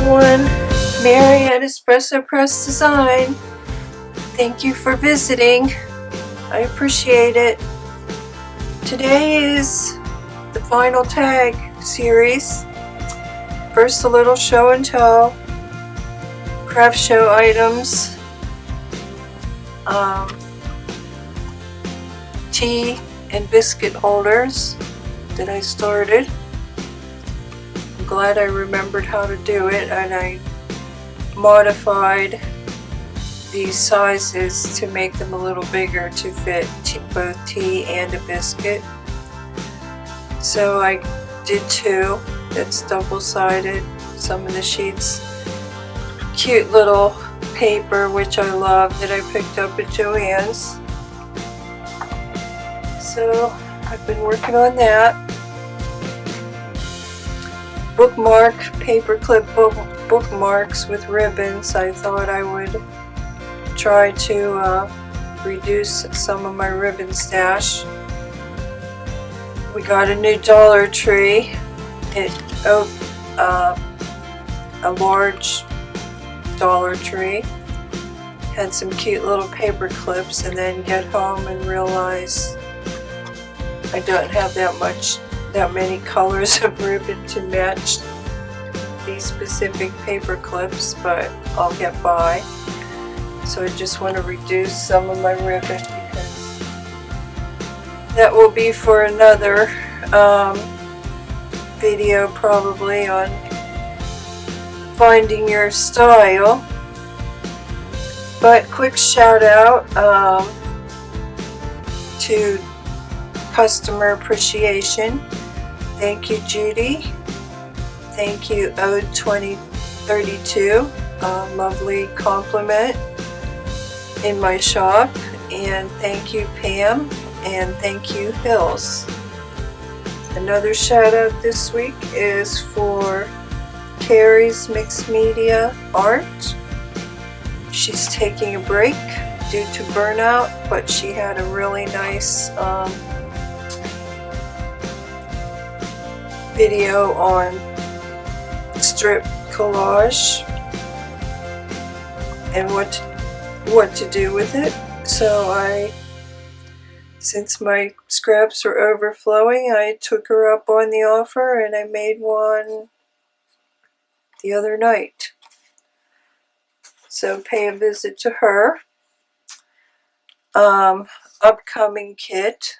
everyone. Mary at Espresso Press Design. Thank you for visiting. I appreciate it. Today is the final tag series. First, a little show and tell. Craft show items. Tea and biscuit holders that I started. I'm glad I remembered how to do it, and I modified these sizes to make them a little bigger to fit both tea and a biscuit. So I did two. That's double-sided. Some of the sheets. Cute little paper, which I love, that I picked up at Joann's. So I've been working on that. Bookmark, paperclip bookmarks with ribbons. I thought I would try to reduce some of my ribbon stash. We got a new Dollar Tree. A large Dollar Tree. Had some cute little paper clips, and then get home and realize I don't have that many colors of ribbon to match these specific paper clips, but I'll get by. So I just want to reduce some of my ribbon because that will be for another video, probably, on finding your style. But quick shout out to customer appreciation. Thank you, Judy. Thank you, Ode2032. Lovely compliment in my shop. And thank you, Pam. And thank you, Hills. Another shout out this week is for Kari's Mixed Media Art. She's taking a break due to burnout, but she had a really nice video on strip collage and what to do with it. So since my scraps are overflowing, I took her up on the offer and I made one the other night. So pay a visit to her. Upcoming kit.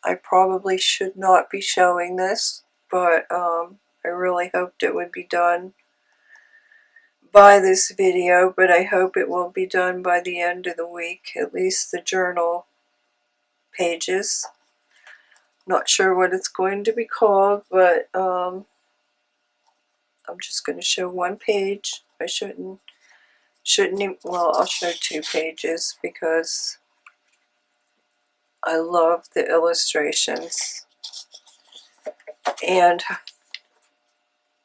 I probably should not be showing this, but I really hoped it would be done by this video, but I hope it will be done by the end of the week, at least the journal pages. Not sure what it's going to be called, but I'm just going to show one page. I shouldn't even, well, I'll show 2 pages because I love the illustrations, and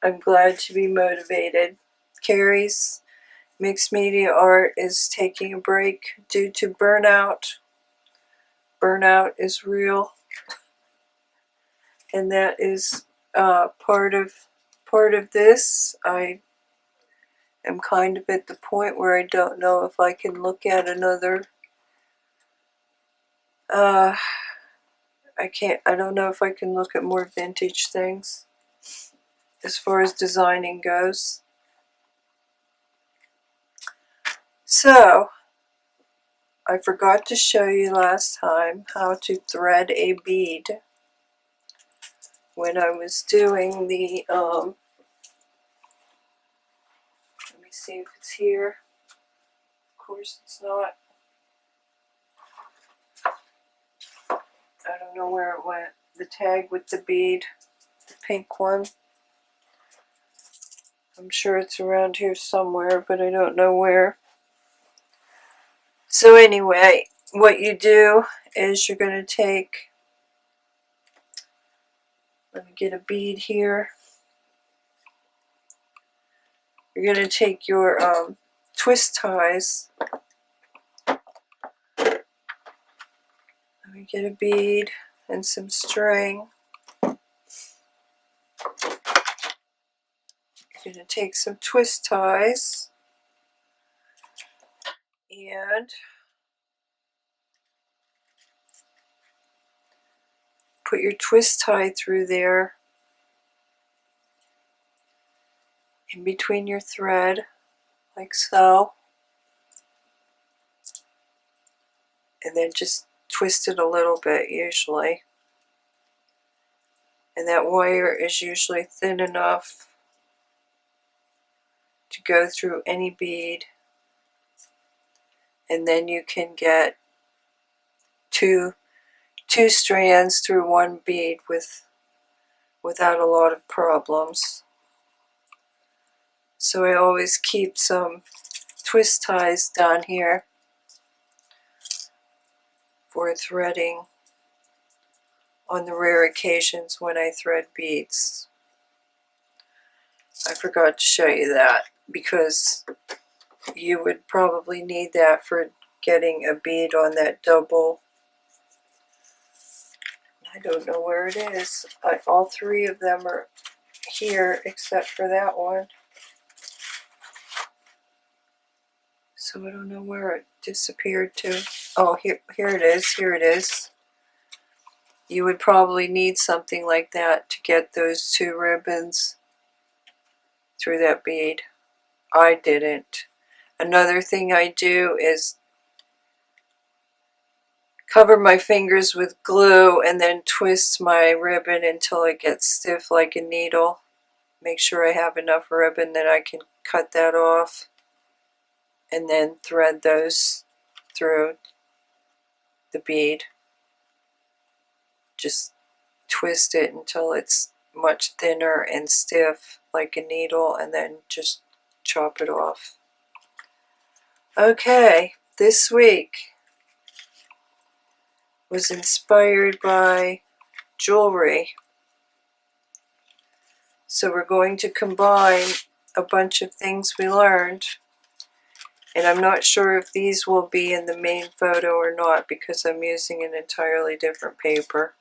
I'm glad to be motivated. Kari's Mixed Media Art is taking a break due to burnout. Burnout is real, and that is part of this. I am kind of at the point where I don't know if I can look at another. I don't know if I can look at more vintage things as far as designing goes. So, I forgot to show you last time how to thread a bead when I was doing the, let me see if it's here. Of course it's not. I don't know where it went. The tag with the bead, the pink one. I'm sure it's around here somewhere, but I don't know where. So anyway, what you do is you're going to take, let me get a bead here. You're going to take your twist ties. Let me get a bead and some string. I'm going to take some twist ties and put your twist tie through there in between your thread, like so, and then just twist it a little bit usually. And that wire is usually thin enough to go through any bead, and then you can get two strands through one bead without a lot of problems. So I always keep some twist ties down here for threading on the rare occasions when I thread beads. I forgot to show you that because you would probably need that for getting a bead on that double. I don't know where it is. All three of them are here except for that one. So I don't know where it disappeared to. Oh, here it is. Here it is. You would probably need something like that to get those two ribbons through that bead. I didn't. Another thing I do is cover my fingers with glue and then twist my ribbon until it gets stiff like a needle. Make sure I have enough ribbon that I can cut that off and then thread those through the bead. Just twist it until it's much thinner and stiff like a needle, and then just chop it off. Okay, this week was inspired by jewelry. So we're going to combine a bunch of things we learned, and I'm not sure if these will be in the main photo or not because I'm using an entirely different paper.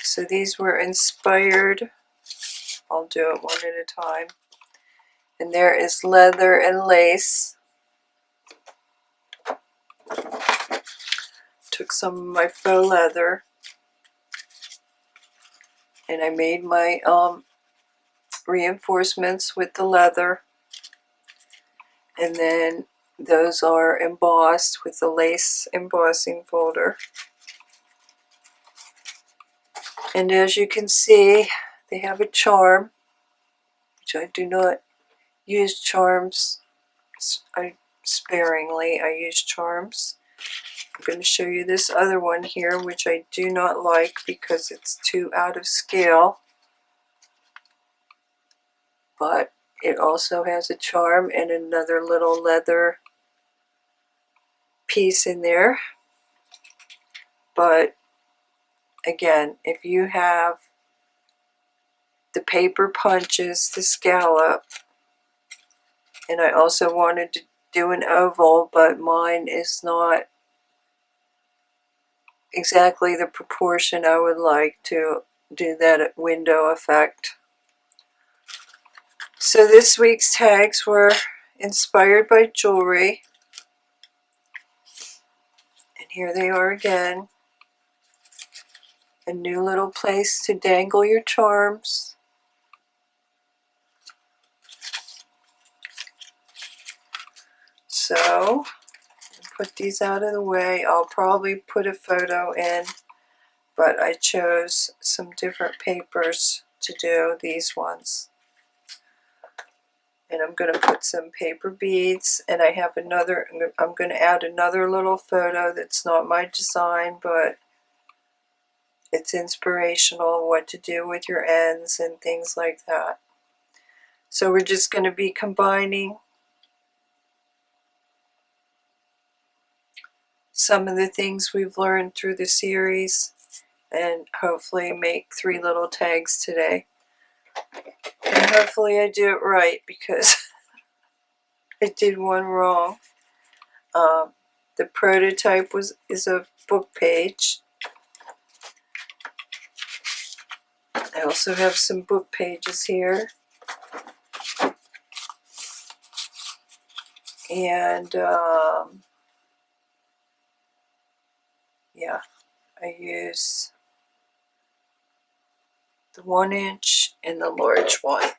So these were inspired. I'll do it one at a time. And there is leather and lace. Took some of my faux leather and I made my reinforcements with the leather, and then those are embossed with the lace embossing folder. And as you can see, they have a charm, which I do not use charms sparingly. I use charms. I'm going to show you this other one here, which I do not like because it's too out of scale. But it also has a charm and another little leather piece in there. But again, if you have the paper punches, the scallop, and I also wanted to do an oval, but mine is not exactly the proportion I would like to do that window effect. So this week's tags were inspired by jewelry. And here they are again. A new little place to dangle your charms. So, put these out of the way. I'll probably put a photo in, but I chose some different papers to do these ones. And I'm going to put some paper beads, and I have another, I'm going to add another little photo that's not my design, but it's inspirational, what to do with your ends and things like that. So we're just going to be combining some of the things we've learned through the series and hopefully make 3 little tags today. And hopefully I do it right because I did one wrong. The prototype is a book page. I also have some book pages here. And yeah, I use the 1-inch and the large one.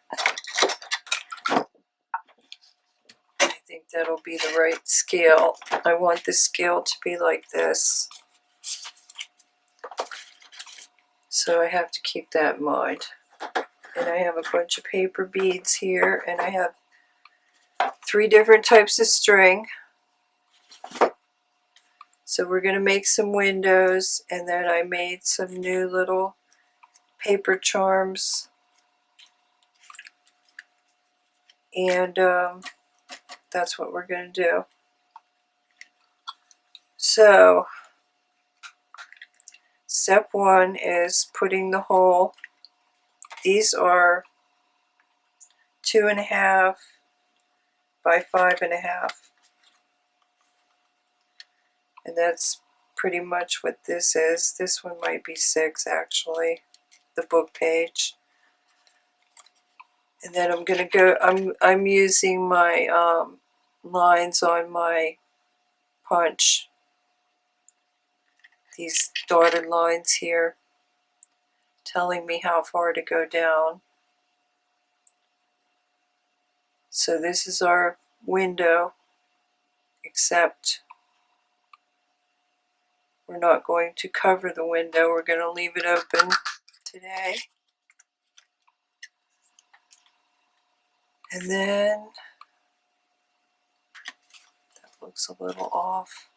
I think that'll be the right scale. I want the scale to be like this. So I have to keep that in mind. And I have a bunch of paper beads here, and I have 3 different types of string. So we're going to make some windows, and then I made some new little paper charms. And that's what we're going to do. So step 1 is putting the hole. These are 2.5 by 5.5. And that's pretty much what this is. This one might be 6 actually, the book page. And then I'm going to go, I'm using my lines on my punch. These dotted lines here telling me how far to go down. So this is our window, except we're not going to cover the window. We're going to leave it open today. And then, that looks a little off.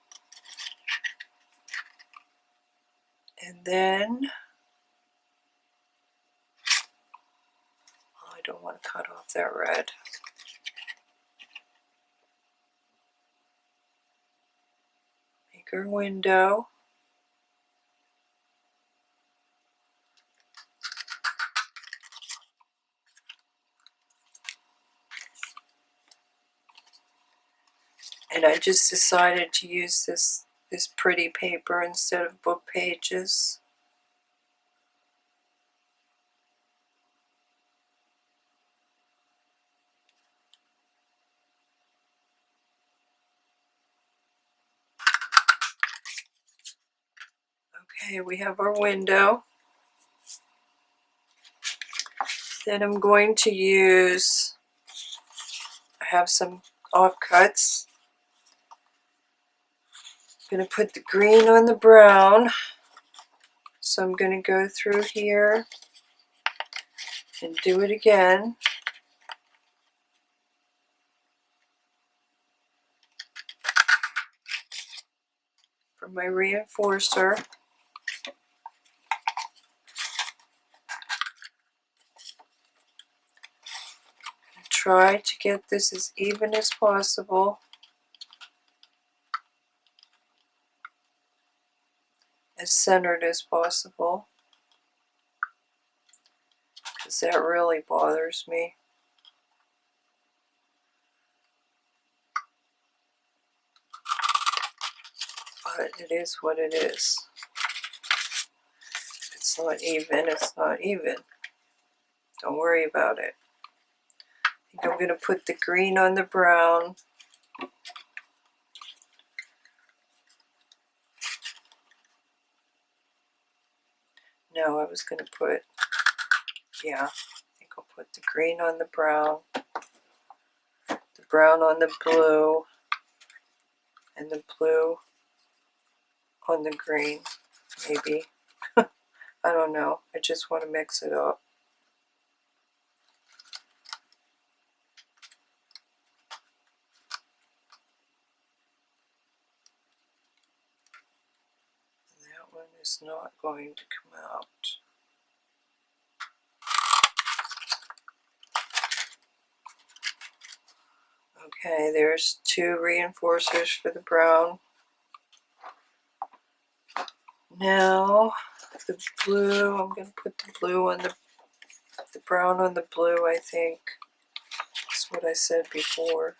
And then, oh, I don't want to cut off that red. Make our window. And I just decided to use this pretty paper instead of book pages. Okay, we have our window. Then I'm going to use, I have some offcuts. I'm going to put the green on the brown. So I'm going to go through here and do it again. For my reinforcer. Try to get this as even as possible. As centered as possible. Because that really bothers me. But it is what it is. If it's not even, it's not even. Don't worry about it. I think I'm going to put the green on the brown. No, I was going to put, yeah, I think I'll put the green on the brown on the blue, and the blue on the green, maybe. I don't know. I just want to mix it up. That one is not going to come out. Okay, there's 2 reinforcers for the brown. Now, the blue, I'm going to put the blue on the brown on the blue, I think. That's what I said before.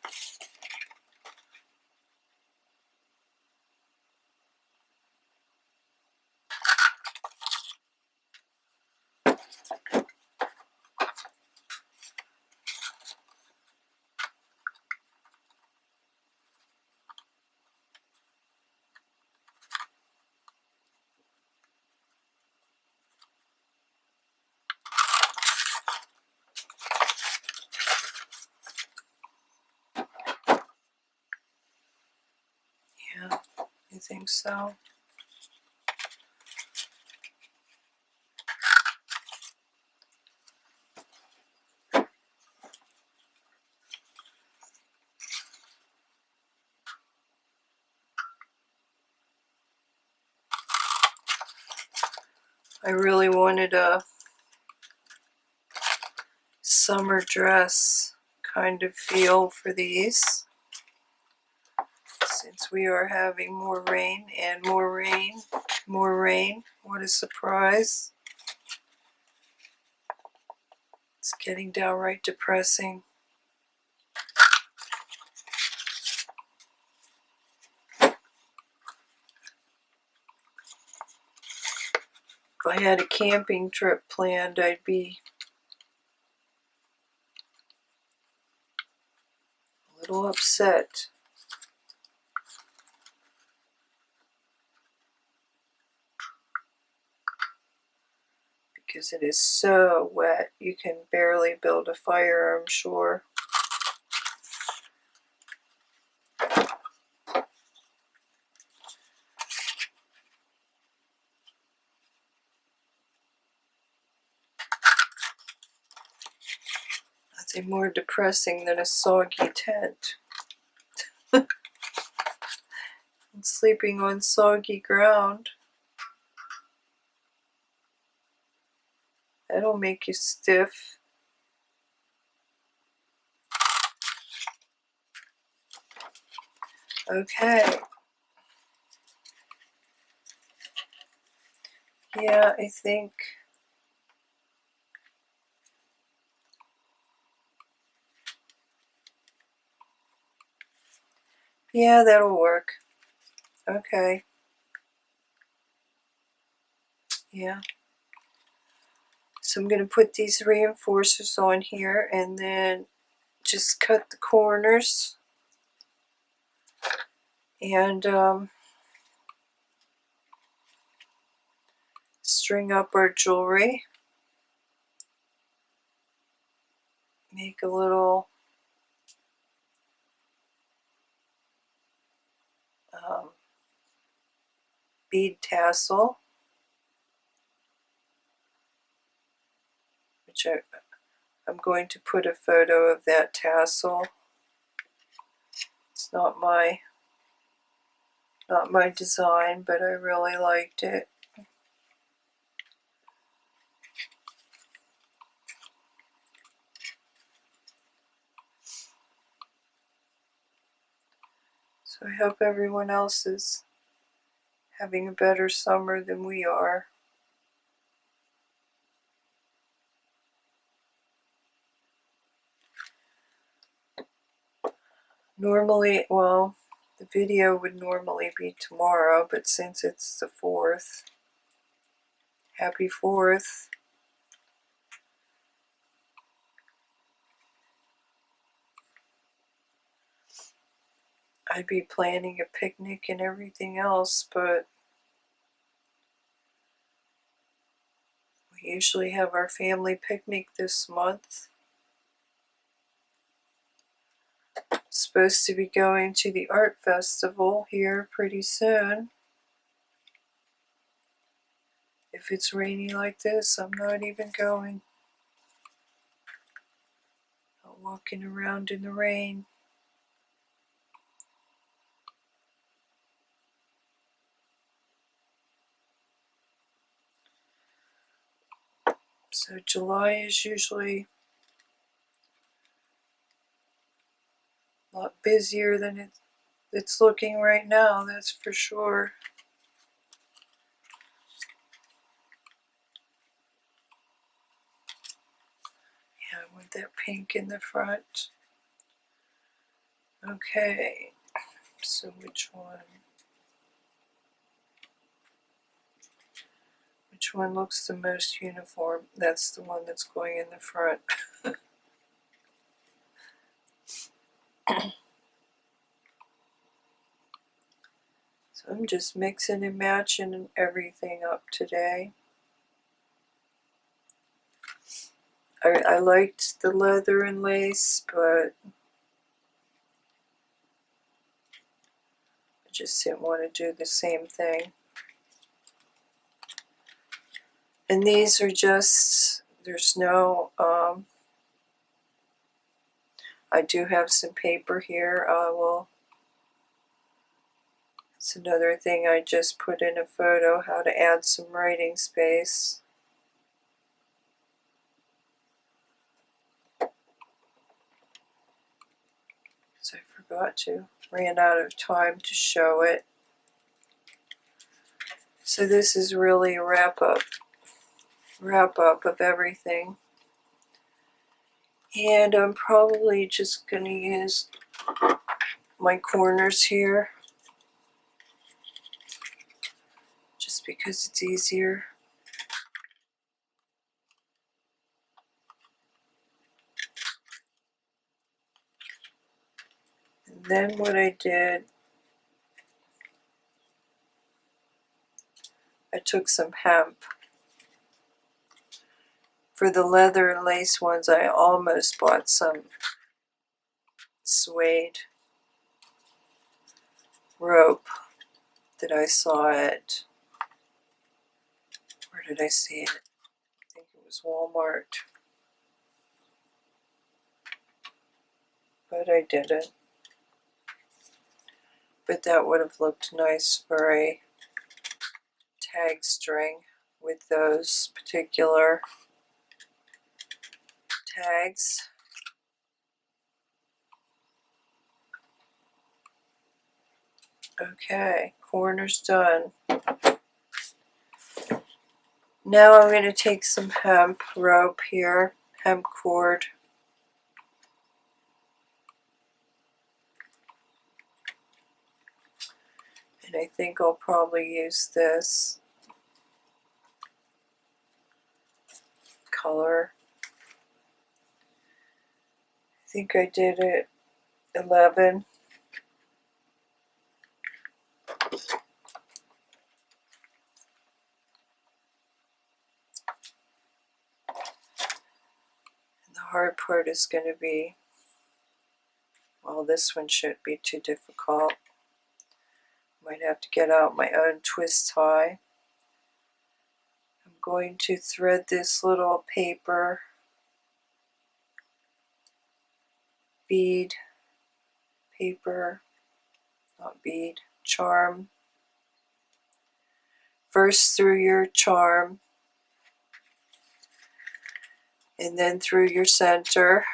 I think so. I really wanted a summer dress kind of feel for these, since we are having more rain and more rain, more rain. What a surprise. It's getting downright depressing. If I had a camping trip planned, I'd be a little upset. Because it is so wet, you can barely build a fire, I'm sure. Nothing more depressing than a soggy tent. And sleeping on soggy ground. That'll make you stiff. Okay. Yeah, I think yeah, that'll work. Okay. Yeah. So I'm going to put these reinforcers on here and then just cut the corners and string up our jewelry. Make a little bead tassel, which I'm going to put a photo of that tassel. It's not my design, but I really liked it. So I hope everyone else is having a better summer than we are. Normally, well, the video would normally be tomorrow, but since it's the 4th, happy 4th. I'd be planning a picnic and everything else, but we usually have our family picnic this month. Supposed to be going to the art festival here pretty soon. If it's rainy like this, I'm not even going. I'm walking around in the rain. So July is usually a lot busier than it's looking right now, that's for sure. Yeah, I want that pink in the front. Okay, so which one? Which one looks the most uniform? That's the one that's going in the front. So I'm just mixing and matching everything up today. I liked the leather and lace, but I just didn't want to do the same thing. And these are just, there's no, I do have some paper here. It's another thing I just put in a photo, how to add some writing space. So I forgot to, ran out of time to show it. So this is really a wrap up of everything. And I'm probably just going to use my corners here, just because it's easier. And then what I did, I took some hemp. For the leather and lace ones, I almost bought some suede rope that I saw at, where did I see it? I think it was Walmart. But I didn't. But that would have looked nice for a tag string with those particular tags. Okay, corner's done. Now I'm going to take some hemp rope here, hemp cord. And I think I'll probably use this color. I think I did it 11. And the hard part is going to be, well, this one shouldn't be too difficult. Might have to get out my own twist tie. I'm going to thread this little paper bead, charm. First through your charm, and then through your center.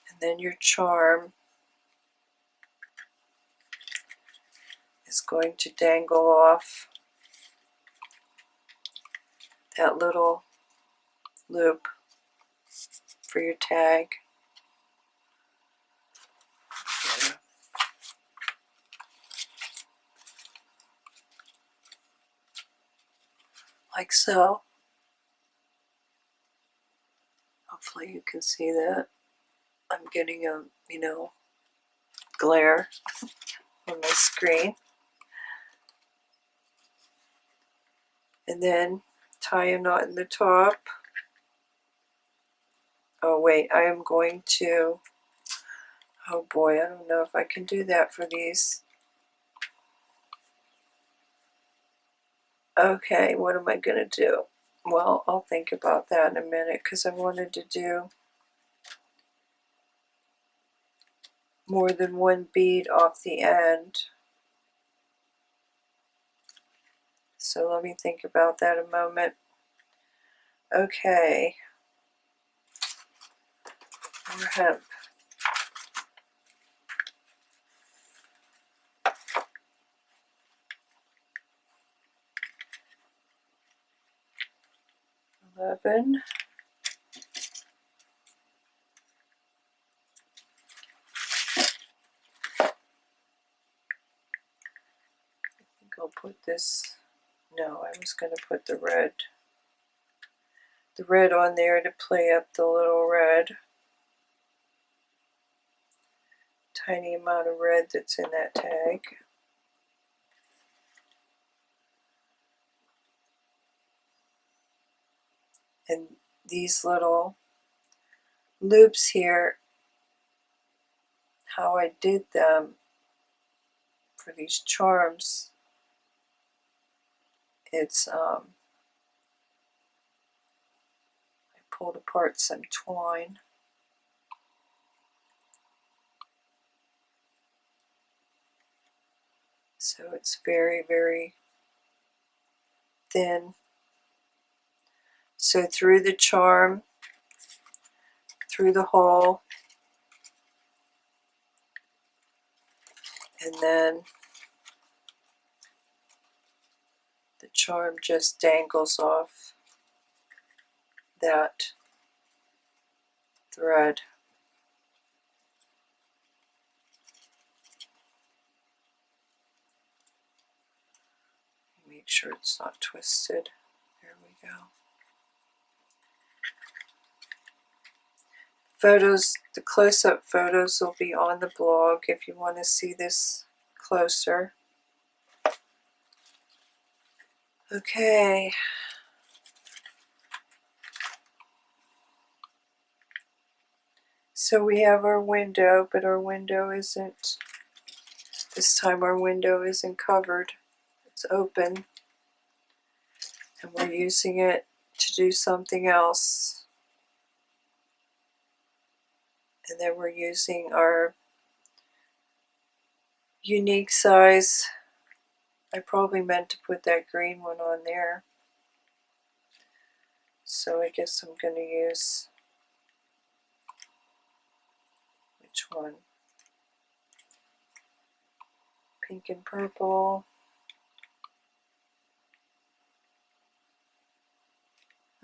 And then your charm is going to dangle off that little loop for your tag. Like so. Hopefully you can see that. I'm getting a, glare on my screen. And then tie a knot in the top. Oh wait, I am going to, oh boy, I don't know if I can do that for these. Okay, what am I going to do? Well, I'll think about that in a minute, because I wanted to do more than one bead off the end. So let me think about that a moment. Okay. More hemp. $11. I think I'll put this, no, I was going to put the red on there to play up the little red. Tiny amount of red that's in that tag. And these little loops here, how I did them for these charms, it's I pulled apart some twine. So it's very, very thin. So through the charm, through the hole, and then the charm just dangles off that thread. Make sure it's not twisted. There we go. Photos, the close-up photos will be on the blog if you want to see this closer. Okay. So we have our window, but our window isn't, this time our window isn't covered. It's open. And we're using it to do something else. And then we're using our unique size. I probably meant to put that green one on there. So I guess I'm going to use, which one? Pink and purple.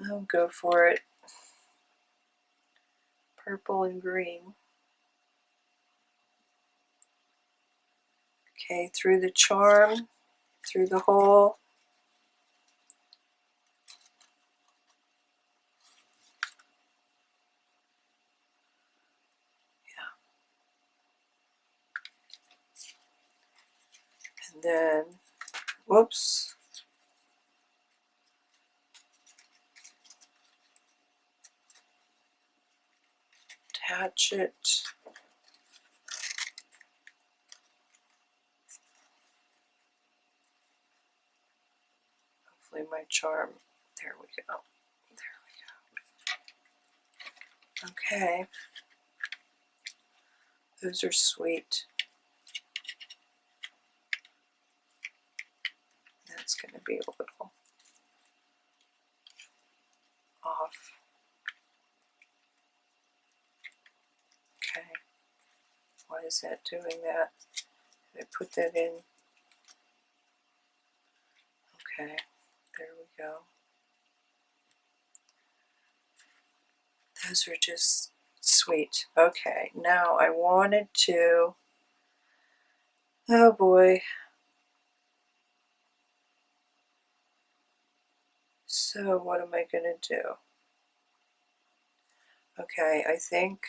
I'll go for it. Purple and green. Okay, through the charm, through the hole. Yeah. And then, whoops. Attach it. Hopefully my charm, there we go. There we go. Okay. Those are sweet. That's going to be a little off. Okay. Why is that doing that? Did I put that in? Okay. There we go. Those are just sweet. Okay. Now I wanted to, oh boy. So what am I going to do? Okay, I think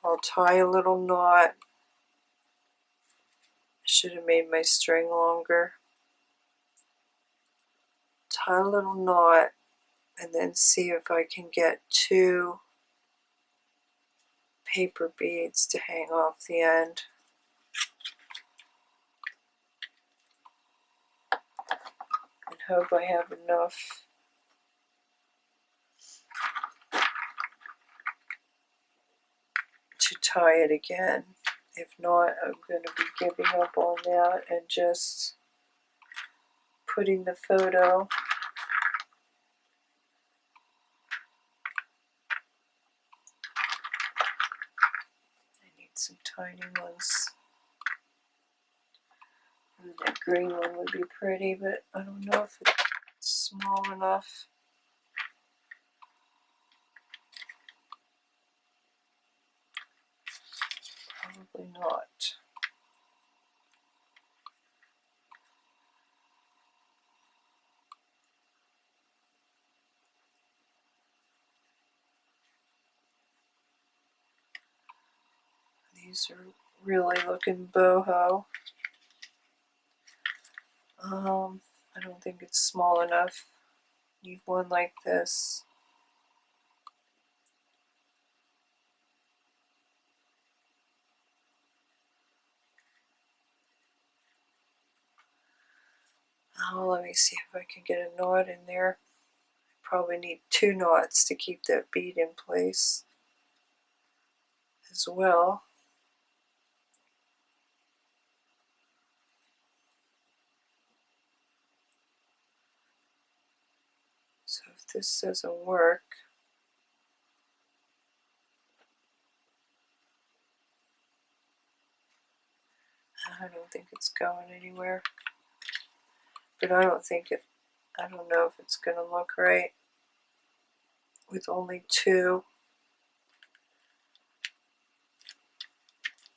I'll tie a little knot. Should have made my string longer. Tie a little knot and then see if I can get 2 paper beads to hang off the end. And hope I have enough. To tie it again. If not, I'm going to be giving up on that and just putting the photo. I need some tiny ones. Ooh, that green one would be pretty, but I don't know if it's small enough. Probably not. These are really looking boho. I don't think it's small enough. Need one like this. Oh, let me see if I can get a knot in there. Probably need 2 knots to keep that bead in place as well. So if this doesn't work, I don't think it's going anywhere. But I don't know if it's going to look right with only 2.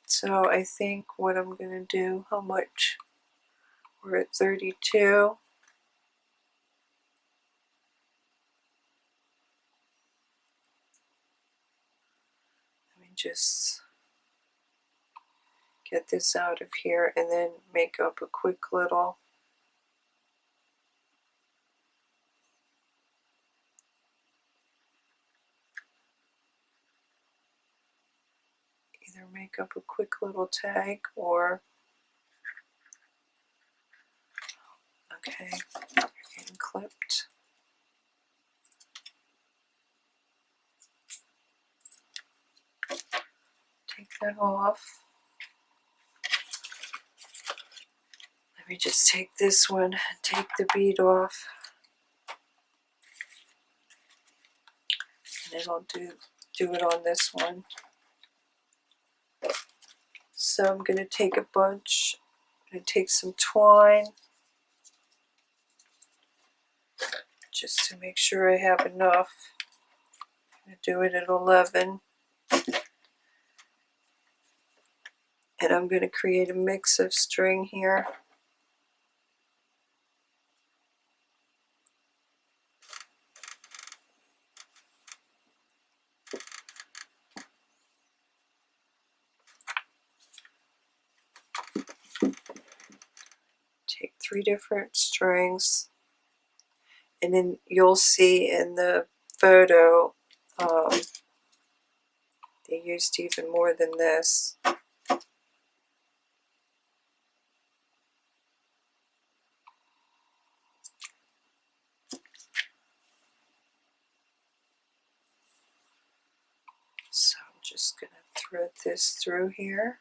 So I think what I'm going to do, how much? We're at 32. Let me just get this out of here and then make up a quick little either make up a quick little tag or okay, you're getting clipped. Take that off. Let me just take this one and take the bead off. And then I'll do it on this one. So I'm going to take a bunch, I'm going to take some twine just to make sure I have enough. I'm going to do it at 11. And I'm going to create a mix of string here. Take 3 different strings, and then you'll see in the photo they used even more than this. So I'm just going to thread this through here.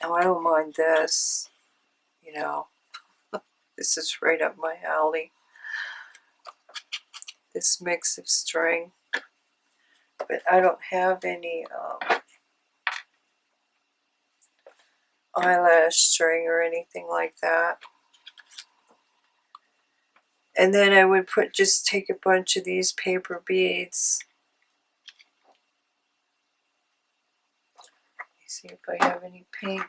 Now I don't mind this, you know, this is right up my alley, this mix of string, but I don't have any eyelash string or anything like that. And then I would just take a bunch of these paper beads. Let me see if I have any pink.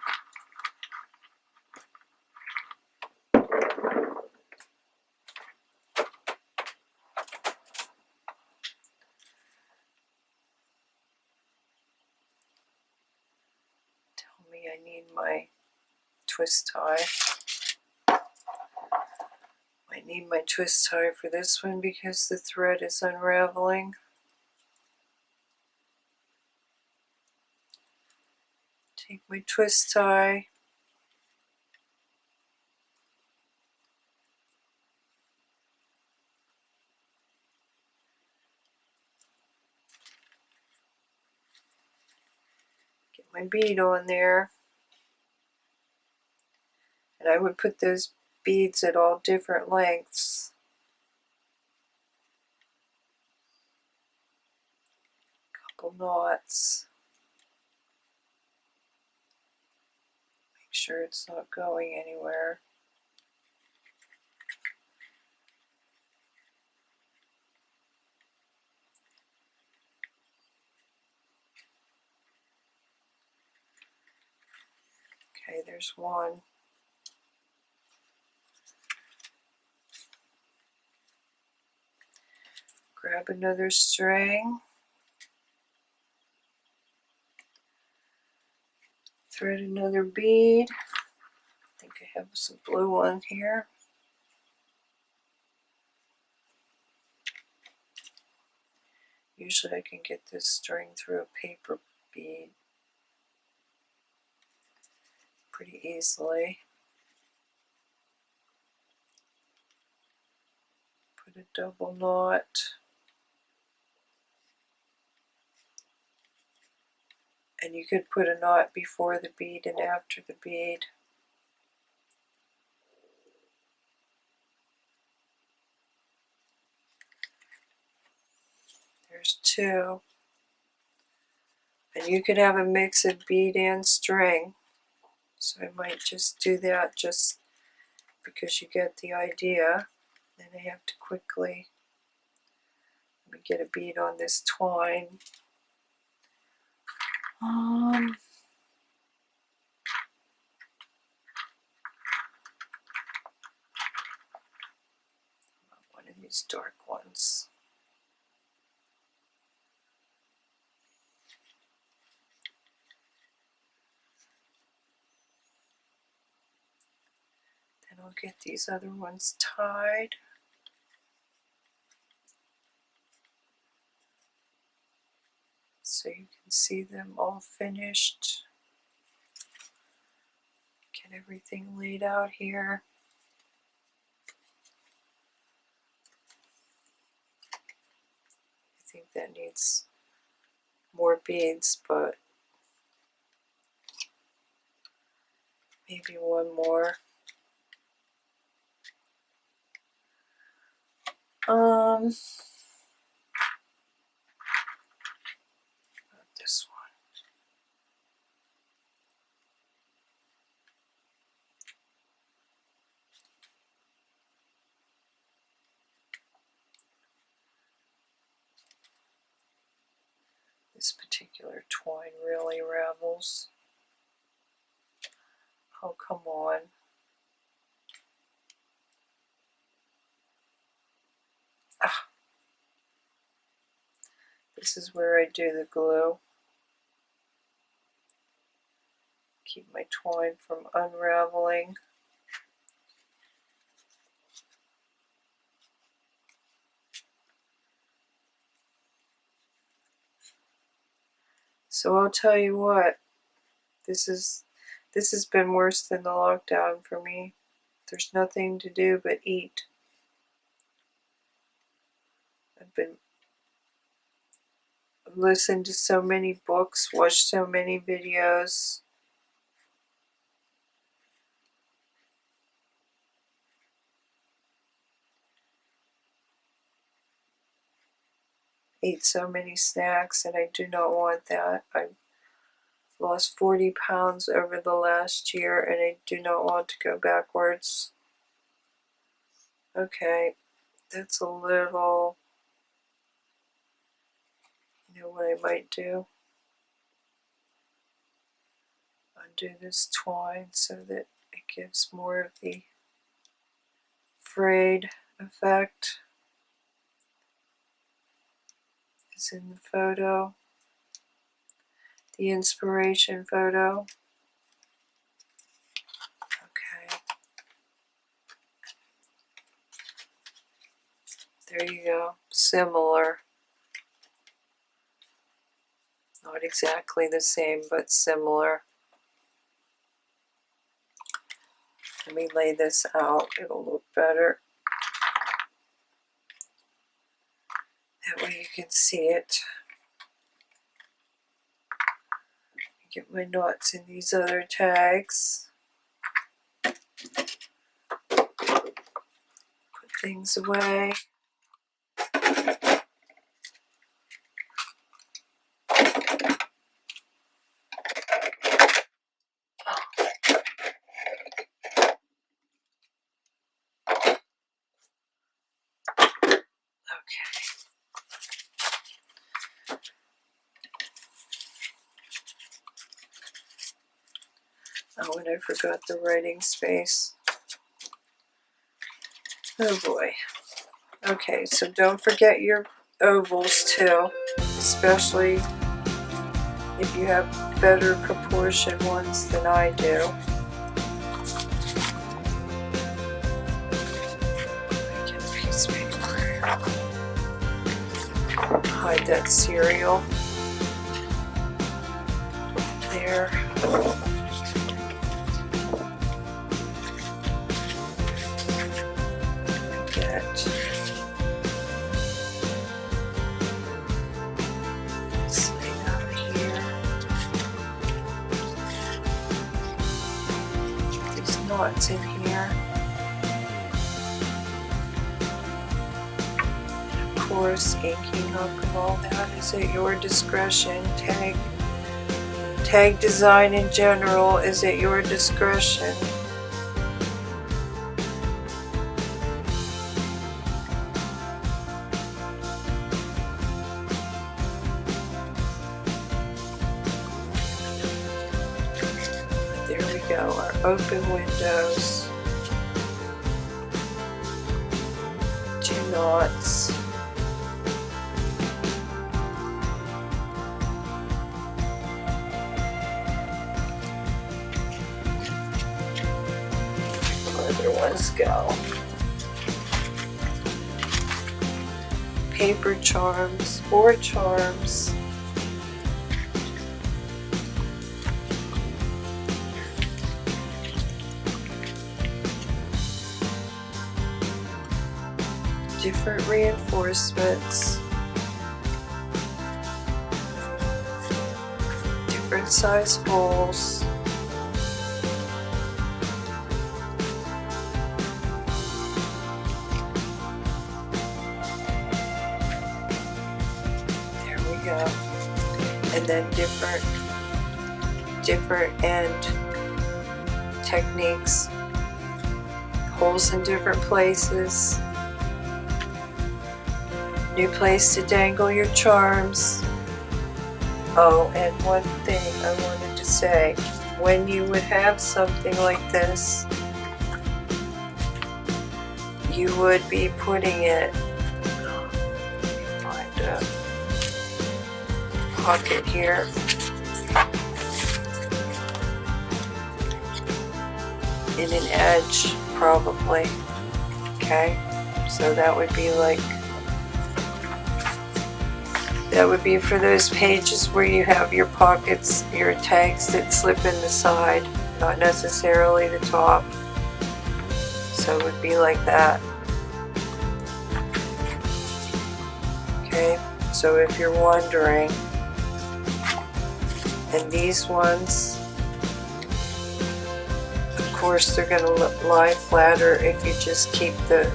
Tell me I need my twist tie. I need my twist tie for this one because the thread is unraveling. Take my twist tie. Get my bead on there. And I would put those beads at all different lengths. Couple knots. Make sure it's not going anywhere. Okay, there's one. Grab another string. Thread another bead. I think I have some blue one here. Usually I can get this string through a paper bead pretty easily. Put a double knot. And you could put a knot before the bead and after the bead. There's two. And you could have a mix of bead and string. So I might just do that just because you get the idea. Then I have to quickly, let me get a bead on this twine. One of these dark ones. Then I'll get these other ones tied. So you can see them all finished. Get everything laid out here. I think that needs more beads, but maybe one more. Not this one. This particular twine really ravels. Oh, come on. Ah. This is where I do the glue. Keep my twine from unraveling. So I'll tell you what, this has been worse than the lockdown for me. There's nothing to do but eat. I've been listened to so many books, watched so many videos. Ate so many snacks, and I do not want that. I've lost 40 pounds over the last year, and I do not want to go backwards. Okay, that's a little, you know what I might do? Undo this twine so that it gives more of the frayed effect as in the photo, the inspiration photo. Okay. There you go. Similar. Not exactly the same, but similar. Let me lay this out. It'll look better. That way you can see it. Get my knots in these other tags. Put things away. Oh, and I forgot the writing space. Oh boy. Okay, so don't forget your ovals too, especially if you have better proportion ones than I do. Get a piece of paper. hide that cereal there. Get this thing out of here. These knots in here. And of course, inking up and all that is at your discretion. Tag design in general is at your discretion. There we go, our open windows. 2 knots. Other ones go. Paper charms or charms. Different reinforcements. Different size bowls. And then different end techniques, holes in different places, new place to dangle your charms. Oh, and one thing I wanted to say, when you would have something like this, you would be putting it, find a pocket here. In an edge, probably. Okay, so that would be like, that would be for those pages where you have your pockets, your tags that slip in the side, not necessarily the top. So it would be like that. Okay, so if you're wondering, and these ones, of course, they're going to lie flatter if you just keep the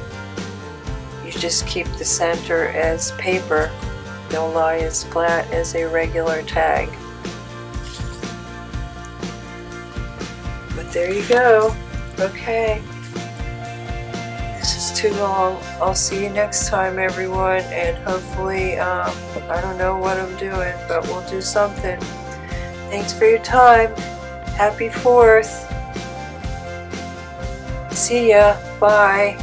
center as paper. They'll lie as flat as a regular tag. But there you go. Okay. This is too long. I'll see you next time, everyone, and hopefully, I don't know what I'm doing, but we'll do something. Thanks for your time. Happy 4th. See ya. Bye.